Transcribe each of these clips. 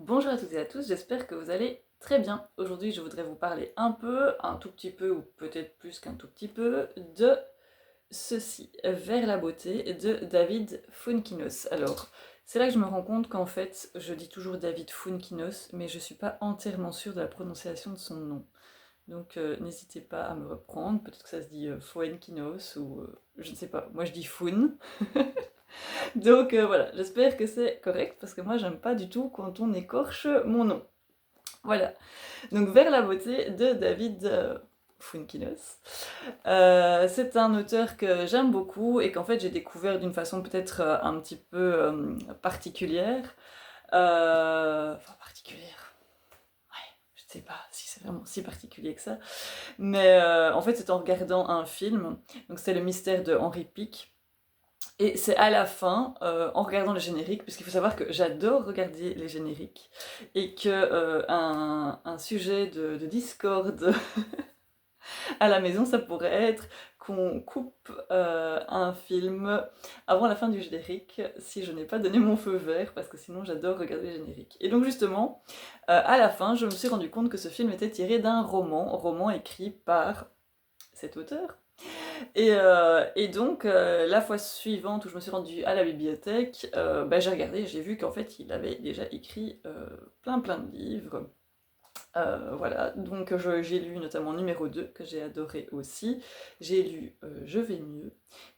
Bonjour à toutes et à tous, j'espère que vous allez très bien. Aujourd'hui, je voudrais vous parler un tout petit peu, ou peut-être plus qu'un tout petit peu, de ceci, Vers la beauté de David Founkinos. Alors, c'est là que je me rends compte qu'en fait, je dis toujours David Founkinos, mais je ne suis pas entièrement sûre de la prononciation de son nom. Donc, n'hésitez pas à me reprendre, peut-être que ça se dit Founkinos, ou je ne sais pas, moi je dis Foun. Donc voilà, j'espère que c'est correct parce que moi j'aime pas du tout quand on écorche mon nom. Voilà, donc Vers la beauté de David Founkinos. C'est un auteur que j'aime beaucoup et qu'en fait j'ai découvert d'une façon peut-être un petit peu particulière. Enfin particulière, ouais, je sais pas si c'est vraiment si particulier que ça. Mais en fait c'est en regardant un film, donc c'est Le mystère de Henri Pic. Et c'est à la fin, en regardant le générique, puisqu'il faut savoir que j'adore regarder les génériques, et que un sujet de discorde à la maison, ça pourrait être qu'on coupe un film avant la fin du générique, si je n'ai pas donné mon feu vert, parce que sinon j'adore regarder les génériques. Et donc justement, à la fin, je me suis rendu compte que ce film était tiré d'un roman écrit par cet auteur, et donc, la fois suivante où je me suis rendue à la bibliothèque, bah, j'ai regardé et j'ai vu qu'en fait, il avait déjà écrit plein de livres. Voilà, donc j'ai lu notamment numéro 2 que j'ai adoré aussi. J'ai lu Je vais mieux,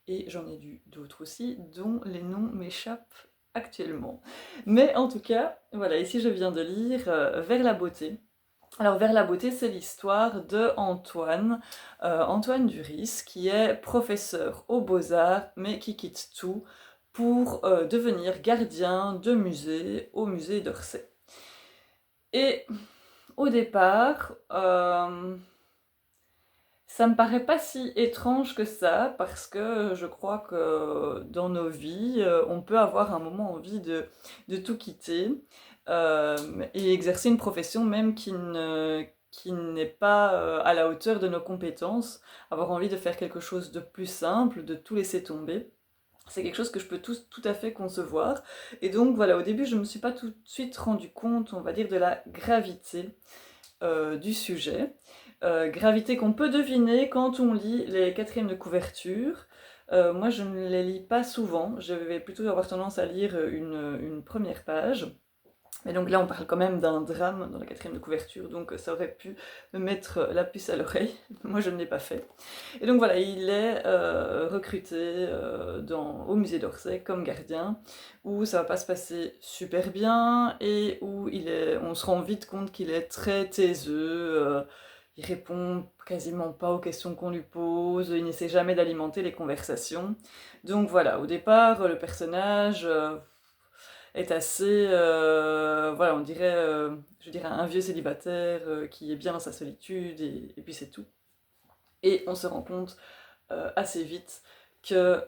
et j'en ai lu d'autres aussi, dont les noms m'échappent actuellement. Mais en tout cas, voilà, ici je viens de lire Vers la beauté. Alors, Vers la beauté, c'est l'histoire de Antoine, Antoine Duris, qui est professeur aux Beaux-Arts, mais qui quitte tout pour devenir gardien de musée au musée d'Orsay. Et au départ, ça me paraît pas si étrange que ça, parce que je crois que dans nos vies, on peut avoir un moment envie de tout quitter et exercer une profession même qui n'est pas à la hauteur de nos compétences, avoir envie de faire quelque chose de plus simple, de tout laisser tomber. C'est quelque chose que je peux tout à fait concevoir. Et donc voilà, au début, je ne me suis pas tout de suite rendu compte, on va dire, de la gravité du sujet. Gravité qu'on peut deviner quand on lit les quatrièmes de couverture. Moi, je ne les lis pas souvent. Je vais plutôt avoir tendance à lire une première page. Mais donc là, on parle quand même d'un drame dans la quatrième de couverture, donc ça aurait pu me mettre la puce à l'oreille. Moi, je ne l'ai pas fait. Et donc voilà, il est recruté au musée d'Orsay comme gardien, où ça va pas se passer super bien et où on se rend vite compte qu'il est très taiseux. Il répond quasiment pas aux questions qu'on lui pose, il n'essaie jamais d'alimenter les conversations. Donc voilà, au départ, le personnage est assez, voilà, on dirait, je dirais un vieux célibataire qui est bien dans sa solitude et puis c'est tout. Et on se rend compte assez vite que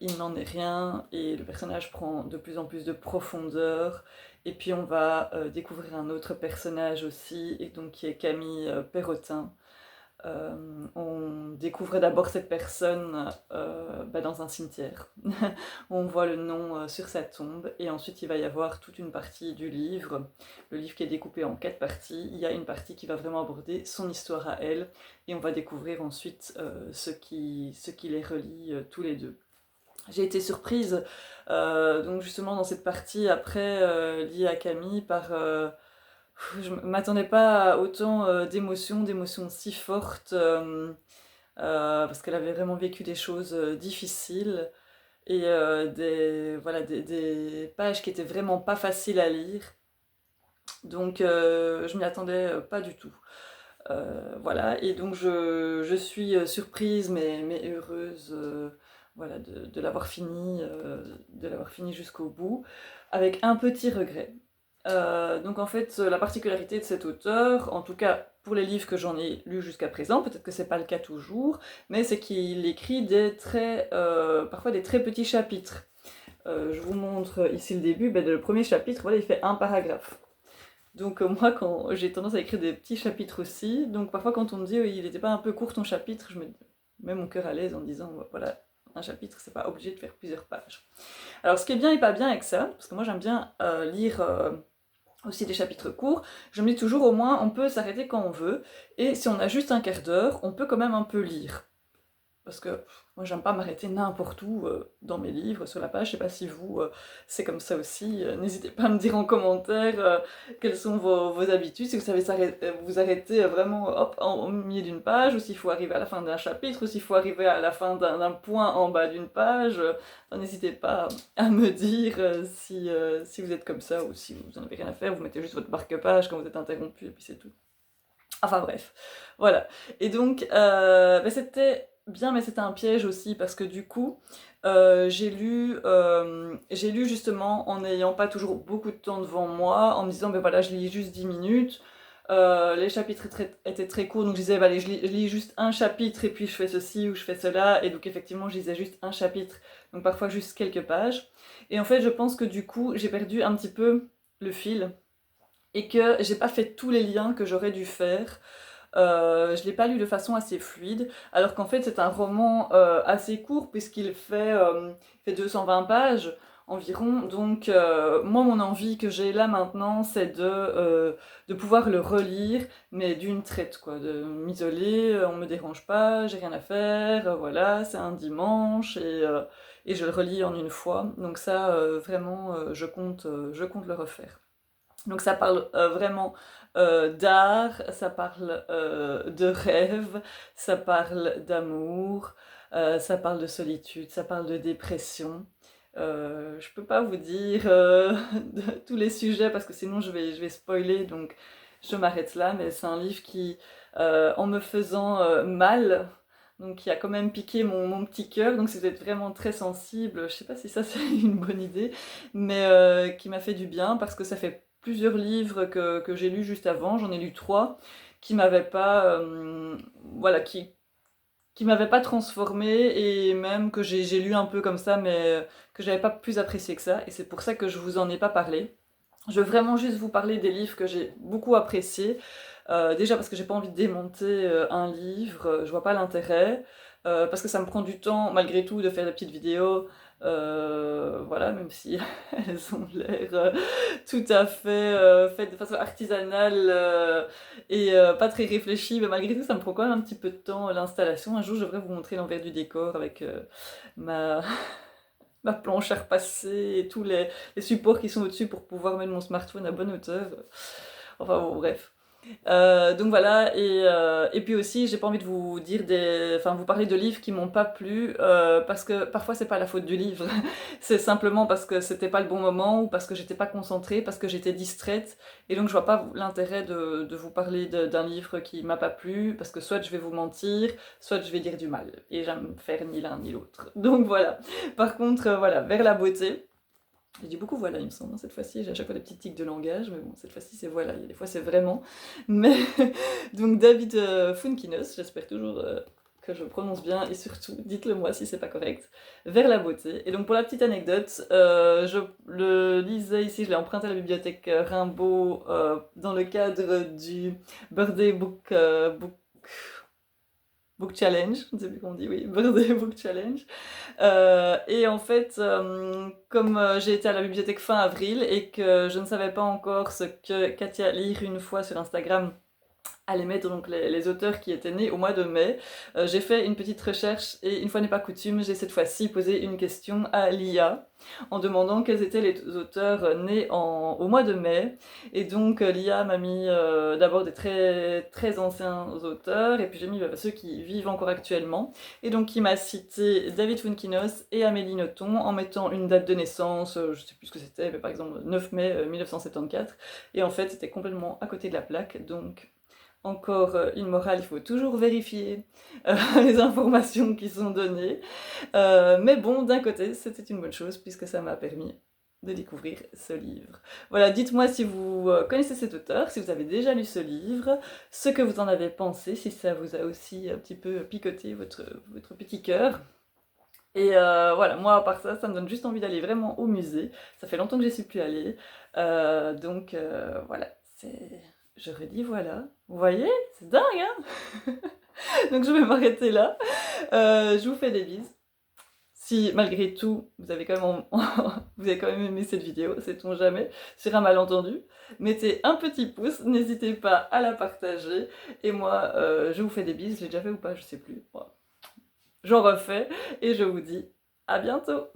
il n'en est rien et le personnage prend de plus en plus de profondeur. Et puis on va découvrir un autre personnage aussi, et donc qui est Camille Perrotin. On découvre d'abord cette personne dans un cimetière. On voit le nom sur sa tombe, et ensuite il va y avoir toute une partie du livre, le livre qui est découpé en 4 parties. Il y a une partie qui va vraiment aborder son histoire à elle, et on va découvrir ensuite ce qui les relie tous les deux. J'ai été surprise, donc justement dans cette partie après liée à Camille, par je m'attendais pas à autant d'émotions si fortes, parce qu'elle avait vraiment vécu des choses difficiles et voilà, des pages qui étaient vraiment pas faciles à lire. Donc je m'y attendais pas du tout. Voilà, et donc je suis surprise mais heureuse voilà, de l'avoir fini jusqu'au bout, avec un petit regret. Donc en fait, la particularité de cet auteur, en tout cas pour les livres que j'en ai lus jusqu'à présent, peut-être que c'est pas le cas toujours, mais c'est qu'il écrit parfois des très petits chapitres. Je vous montre ici le début, le premier chapitre, voilà, il fait un paragraphe. Donc moi, quand j'ai tendance à écrire des petits chapitres aussi, donc parfois quand on me dit il n'était pas un peu court ton chapitre, je me mets mon cœur à l'aise en disant voilà, un chapitre c'est pas obligé de faire plusieurs pages. Alors ce qui est bien et pas bien avec ça, parce que moi j'aime bien lire aussi des chapitres courts, je me dis toujours au moins on peut s'arrêter quand on veut, et si on a juste un quart d'heure, on peut quand même un peu lire. Parce que moi j'aime pas m'arrêter n'importe où dans mes livres, sur la page, je sais pas si vous c'est comme ça aussi, n'hésitez pas à me dire en commentaire quelles sont vos habitudes, si vous savez vous arrêter vraiment hop, au milieu d'une page, ou s'il faut arriver à la fin d'un chapitre, ou s'il faut arriver à la fin d'un point en bas d'une page, enfin, n'hésitez pas à me dire si vous êtes comme ça, ou si vous en avez rien à faire, vous mettez juste votre marque-page quand vous êtes interrompu, et puis c'est tout. Enfin bref, voilà. Et donc, c'était bien, mais c'était un piège aussi, parce que du coup, j'ai lu justement en n'ayant pas toujours beaucoup de temps devant moi, en me disant, ben voilà, je lis juste 10 minutes. Les chapitres étaient très courts, donc je disais, bah, allez, je lis juste un chapitre, et puis je fais ceci ou je fais cela, et donc effectivement, je lisais juste un chapitre, donc parfois juste quelques pages. Et en fait, je pense que du coup, j'ai perdu un petit peu le fil, et que j'ai pas fait tous les liens que j'aurais dû faire. Je l'ai pas lu de façon assez fluide, alors qu'en fait c'est un roman assez court puisqu'il fait 220 pages environ, donc moi mon envie que j'ai là maintenant c'est de pouvoir le relire, mais d'une traite quoi, de m'isoler, on me dérange pas, j'ai rien à faire, voilà, c'est un dimanche et je le relis en une fois, donc ça vraiment je compte le refaire. Donc ça parle vraiment d'art, ça parle de rêve, ça parle d'amour, ça parle de solitude, ça parle de dépression. Je peux pas vous dire de tous les sujets parce que sinon je vais spoiler, donc je m'arrête là, mais c'est un livre qui, en me faisant mal, donc qui a quand même piqué mon petit cœur, donc si vous êtes vraiment très sensible, je sais pas si ça c'est une bonne idée, mais qui m'a fait du bien parce que ça fait plusieurs livres que j'ai lus juste avant, j'en ai lu trois, qui m'avaient pas, voilà, qui m'avaient pas transformée et même que j'ai lu un peu comme ça, mais que j'avais pas plus apprécié que ça, et c'est pour ça que je vous en ai pas parlé. Je veux vraiment juste vous parler des livres que j'ai beaucoup appréciés. Déjà parce que j'ai pas envie de démonter un livre, je vois pas l'intérêt. Parce que ça me prend du temps, malgré tout, de faire des petites vidéos. Voilà, même si elles ont l'air tout à fait faites de façon artisanale et pas très réfléchie, mais malgré tout, ça me prend quand même un petit peu de temps l'installation. Un jour, je devrais vous montrer l'envers du décor avec ma, ma planche à repasser et tous les supports qui sont au-dessus pour pouvoir mettre mon smartphone à bonne hauteur. Enfin bon, bref. Donc voilà, et puis aussi, j'ai pas envie de vous dire enfin vous parler de livres qui m'ont pas plu, parce que parfois c'est pas la faute du livre, c'est simplement parce que c'était pas le bon moment, ou parce que j'étais pas concentrée, parce que j'étais distraite, et donc je vois pas l'intérêt de vous parler d'un livre qui m'a pas plu, parce que soit je vais vous mentir, soit je vais dire du mal, et j'aime faire ni l'un ni l'autre. Donc voilà. Par contre, voilà, vers la beauté. J'ai dit beaucoup voilà, il me semble, hein, cette fois-ci, j'ai à chaque fois des petits tics de langage, mais bon, cette fois-ci c'est voilà, il y a des fois c'est vraiment. Mais donc David Founkinos, j'espère toujours que je prononce bien, et surtout, dites-le moi si c'est pas correct, vers la beauté. Et donc pour la petite anecdote, je le lisais ici, je l'ai emprunté à la bibliothèque Rimbaud dans le cadre du Birthday Book Challenge, je ne sais plus comment on dit, oui, Birthday Book Challenge. Et en fait, comme j'ai été à la bibliothèque fin avril et que je ne savais pas encore ce que Katia lire une fois sur Instagram allait mettre, donc les auteurs qui étaient nés au mois de mai, j'ai fait une petite recherche et une fois n'est pas coutume, j'ai cette fois-ci posé une question à l'IA en demandant quels étaient les auteurs nés au mois de mai. Et donc l'IA m'a mis d'abord des très, très anciens auteurs, et puis j'ai mis ceux qui vivent encore actuellement. Et donc il m'a cité David Founkinos et Amélie Nothomb en mettant une date de naissance, je sais plus ce que c'était, mais par exemple 9 mai 1974. Et en fait c'était complètement à côté de la plaque, donc encore une morale, il faut toujours vérifier les informations qui sont données. Mais bon, d'un côté, c'était une bonne chose puisque ça m'a permis de découvrir ce livre. Voilà, dites-moi si vous connaissez cet auteur, si vous avez déjà lu ce livre, ce que vous en avez pensé, si ça vous a aussi un petit peu picoté votre petit cœur. Et voilà, moi à part ça, ça me donne juste envie d'aller vraiment au musée. Ça fait longtemps que je suis plus allée. Donc voilà, c'est... Je redis voilà. Vous voyez? C'est dingue, hein? Donc je vais m'arrêter là. Je vous fais des bises. Si malgré tout, vous avez quand même, vous avez quand même aimé cette vidéo, sait-on jamais, sur un malentendu, mettez un petit pouce, n'hésitez pas à la partager. Et moi, je vous fais des bises, je l'ai déjà fait ou pas, je sais plus. Bon, j'en refais et je vous dis à bientôt.